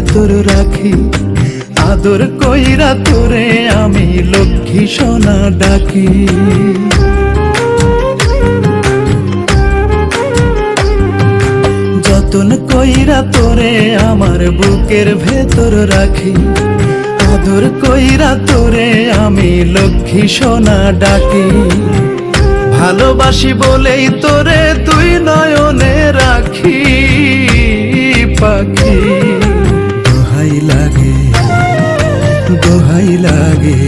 ভেতর রাখি, আদর কইরা তোরে আমি লক্ষ্মী সোনা ডাকি। যতন কইরা তোরে আমার বুকের ভেতর রাখি, আদর কইরা তোরে আমি লক্ষ্মী সোনা ডাকি। ভালোবাসি বলেই তোরে তুই নয়নে রাখি পাখি। দোহাই লাগে, দোহাই লাগে,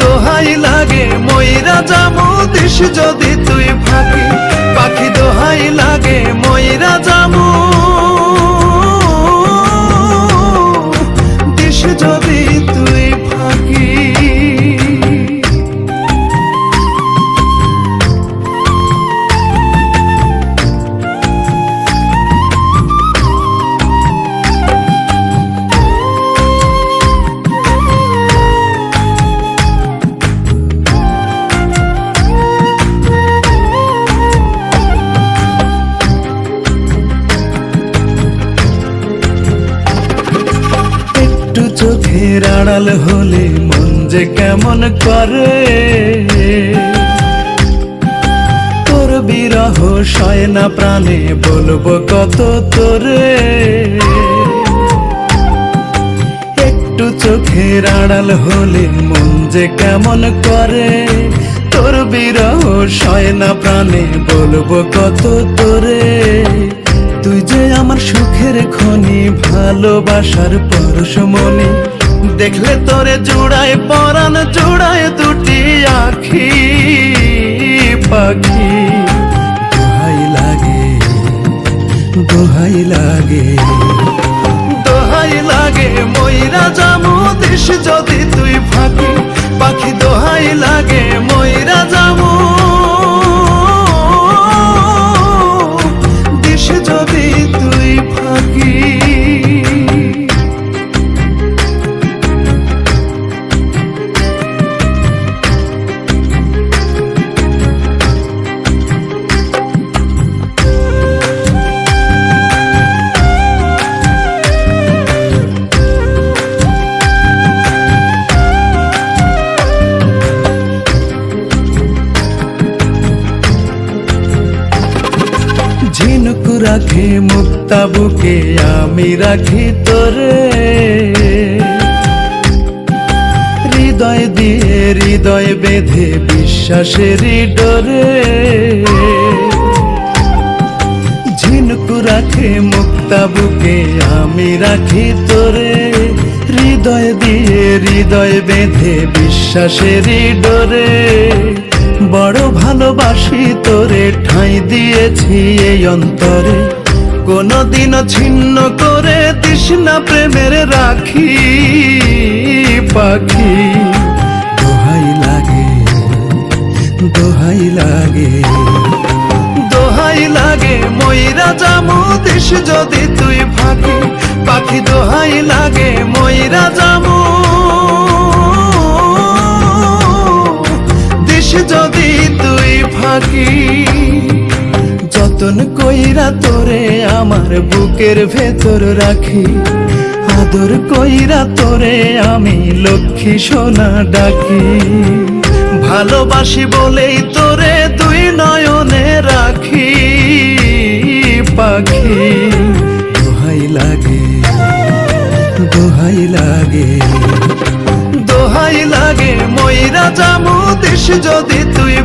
দোহাই লাগে ময়রা জামু দিস যদি তুই ফাঁকি। পাখি দোহাই লাগে ময়রা জামু দিস যদি তুই ফাঁকি। চোখের আড়াল হলে মন যে কেমন করে, তোর বিরহ সয় না প্রাণে বলবো কত তোরে। একটু চোখের আড়াল হলে মন যে কেমন করে, তোর বিরহ সয় না প্রাণে বলবো কত তোরে। তুই যে আমার সুখের খনি, ভালোবাসার পরশমণি, দেখলে তোরে জুড়ায় পরাণ জুড়ায় দুটি আখি পাখি। দোহাই লাগে, দোহাই লাগে, দোহাই লাগে ময়রা জামু দিস যদি তুই ফাঁকি। পাখি দোহাই লাগে ময়রা জামু দিস যদি তুই ফাঁকি। ঝিনুক রাখে মুক্তা বুকে আমি রাখি তোরে, হৃদয় দিয়ে হৃদয় বেঁধে বিশ্বাসের ডোরে। ঝিনুক রাখে মুক্তা বুকে আমি রাখি তোরে, হৃদয় দিয়ে হৃদয় বেঁধে বিশ্বাসের ডোরে। বড় ভালোবাসি তোরে ঠাঁই দিয়েছি এই অন্তরে, কোনদিনও ছিন্ন করে দিস না প্রেমের রাখি পাখি। দোহাই লাগে, দোহাই লাগে, দোহাই লাগে ময়রা জামু দিস যদি তুই ফাঁকি। পাখি দোহাই লাগে ময়রা জামু দিস যদি তুই ফাঁকি। যতন কইরা তোরে আমার বুকের ভেতর রাখি, আদর কইরা তোরে আমি লক্ষ্মী সোনা ডাকি। ভালোবাসি বলেই তোরে তুই নয়নে রাখি পাখি। দোহাই লাগে, দোহাই লাগে, দোহাই লাগে ময়রা জামু দিস যদি তুই